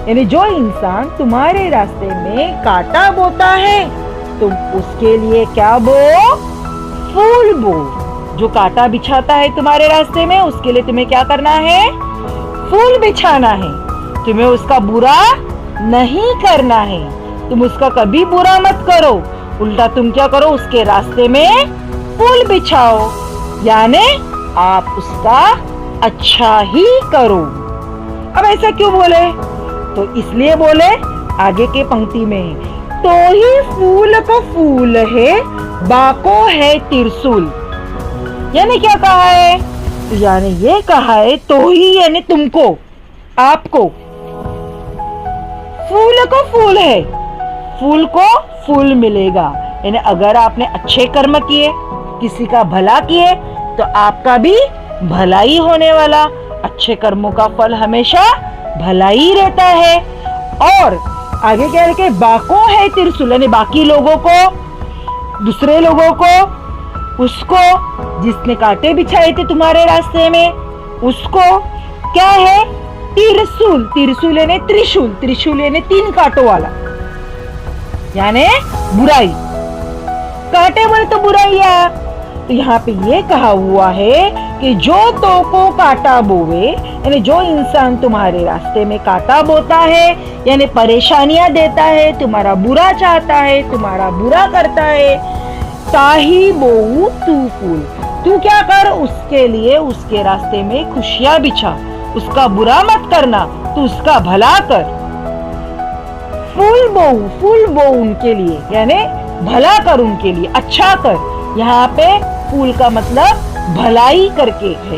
यानी जो इंसान तुम्हारे रास्ते में कांटा बोता है, तुम उसके लिए क्या बो, फूल बो। जो कांटा बिछाता है तुम्हारे रास्ते में, उसके लिए तुम्हें क्या करना है, फूल बिछाना है। तुम्हें उसका बुरा नहीं करना है, तुम उसका कभी बुरा मत करो, उल्टा तुम क्या करो, उसके रास्ते में फूल बिछाओ, यानी आप उसका अच्छा ही करो। अब ऐसा क्यों बोले, तो इसलिए बोले आगे के पंक्ति में, तो ही फूल को फूल है बाको है तिरसुल। यानी क्या कहा है, यानी ये कहा है तो ही यानी तुमको, आपको, फूल को फूल है, फूल को फूल मिलेगा। यानी अगर आपने अच्छे कर्म किए, किसी का भला किए, तो आपका भी भलाई होने वाला। अच्छे कर्मों का फल हमेशा भला ही रहता है। और आगे क्या लिखे, बाको है तिरसुल, यानी बाकी लोगों को, दूसरे लोगों को, उसको जिसने कांटे बिछाए थे तुम्हारे रास्ते में, उसको क्या है, तिरसुल। तिरसुल यानी त्रिशूल, त्रिशूल यानी 3 कांटों वाला, यानी बुराई। कांटे बोले तो बुराई है। तो यहाँ पे ये कहा हुआ है कि जो तो को कांटा बोवे, यानी जो इंसान तुम्हारे रास्ते में कांटा बोता है, यानी परेशानियां देता है, तुम्हारा बुरा चाहता है, तुम्हारा बुरा करता है, ताही बोऊ तू फूल, तू क्या कर, उसके लिए, उसके रास्ते में खुशियां बिछा, उसका बुरा मत करना, तू उसका भला कर। फूल बोऊ उनके लिए, यानी भला कर उनके लिए, अच्छा कर। यहाँ पे फूल का मतलब भलाई करके है,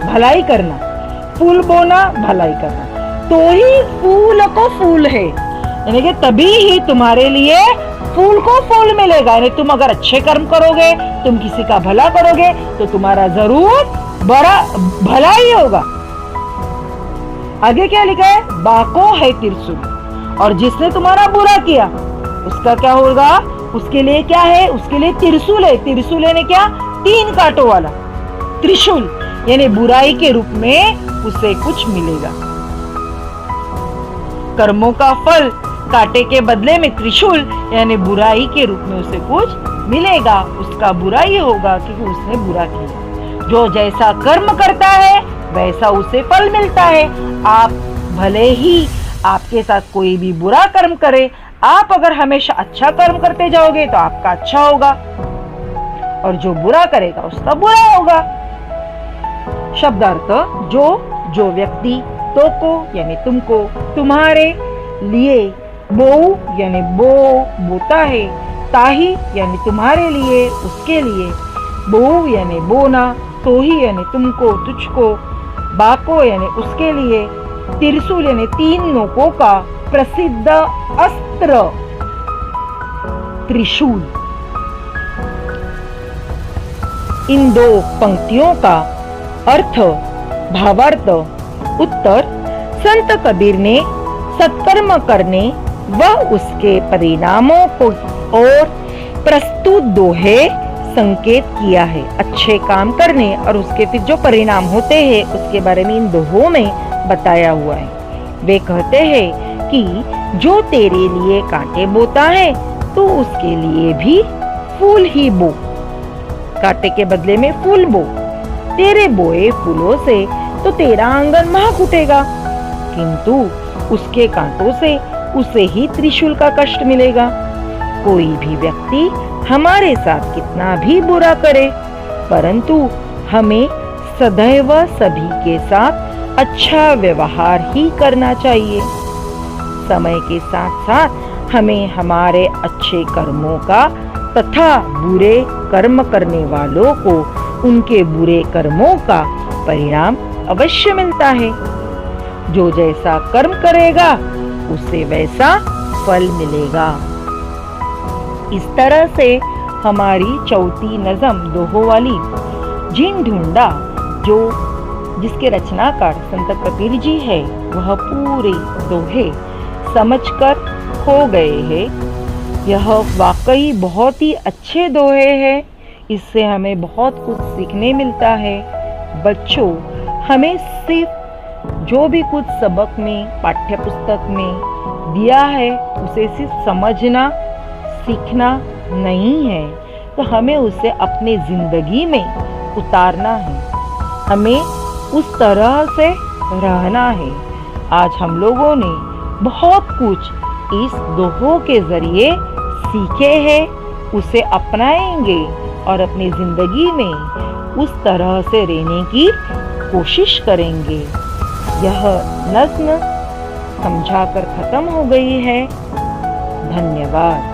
भलाई करना, फूल बोना, भलाई करना। तो ही फूल को फूल है, यानी कि तभी ही तुम्हारे लिए फूल को फूल मिलेगा। यानी तुम अगर अच्छे कर्म करोगे, तुम किसी का भला करोगे, तो तुम्हारा जरूर बड़ा भला ही होगा। आगे क्या लिखा है, बाको है तिरसुल, और जिसने तुम्हारा बुरा किया उसका क्या होगा, उसके लिए क्या है, उसके लिए तिरसुल है। तिरसुल यानी क्या, 3 कांटों वाला, त्रिशूल, यानी बुराई के रूप में उसे कुछ मिलेगा। कर्मों का फल कांटे के बदले में त्रिशूल, यानी बुराई के रूप में उसे कुछ मिलेगा, उसका बुरा ही होगा क्योंकि उसने बुरा किया। जो जैसा कर्म करता है वैसा उसे फल मिलता है। आप भले ही आपके साथ कोई भी बुरा कर्म करे, आप अगर हमेशा अच्छा कर्म करते जाओगे तो आपका अच्छा होगा, और जो बुरा करेगा उसका बुरा होगा। शब्दार्थ, जो व्यक्ति तो को यानी तुमको, तुम्हारे लिए, बोऊ यानी बोता है, ताही यानी तुम्हारे लिए, उसके लिए, बोऊ यानी बोना, तो ही यानी तुमको, तुझको, बाको यानी उसके लिए, तिरसुल यानी 3 नोकों का प्रसिद्ध अस्त्र त्रिशूल। इन 2 पंक्तियों का अर्थ, भावार्थ, उत्तर संत कबीर ने सत्कर्म करने व उसके परिणामों को और प्रस्तुत दोहे संकेत किया है। अच्छे काम करने और उसके फिर जो परिणाम होते हैं उसके बारे में इन दोहों में बताया हुआ है। वे कहते हैं कि जो तेरे लिए कांटे बोता है तो उसके लिए भी फूल ही बो। कांटे के बदले में फूल बो। तेरे बोए फूलों से तो तेरा आंगन महक उठेगा, किंतु उसके कांटों से उसे ही त्रिशूल का कष्ट मिलेगा। कोई भी व्यक्ति हमारे साथ कितना भी बुरा करे, परंतु हमें सदैव सभी के साथ अच्छा व्यवहार ही करना चाहिए। समय के साथ साथ हमें हमारे अच्छे कर्मों का तथा बुरे कर्म करने वालों को उनके बुरे कर्मों का परिणाम अवश्य मिलता है। जो जैसा कर्म करेगा उसे वैसा फल मिलेगा। इस तरह से हमारी चौथी नज़म दोहों वाली जिन ढूंढा, जो जिसके रचनाकार संत कबीर जी है, वह पूरे दोहे समझकर खो गए हैं। यह वाकई बहुत ही अच्छे दोहे हैं। इससे हमें बहुत कुछ सीखने मिलता है। बच्चों, हमें सिर्फ जो भी कुछ सबक में पाठ्य पुस्तक में दिया है उसे सिर्फ समझना सीखना नहीं है, तो हमें उसे अपने जिंदगी में उतारना है। हमें उस तरह से रहना है। आज हम लोगों ने बहुत कुछ इस दोहों के जरिए सीखे हैं, उसे अपनाएंगे और अपनी जिंदगी में उस तरह से रहने की कोशिश करेंगे। यह नज़्म समझाकर खत्म हो गई है। धन्यवाद।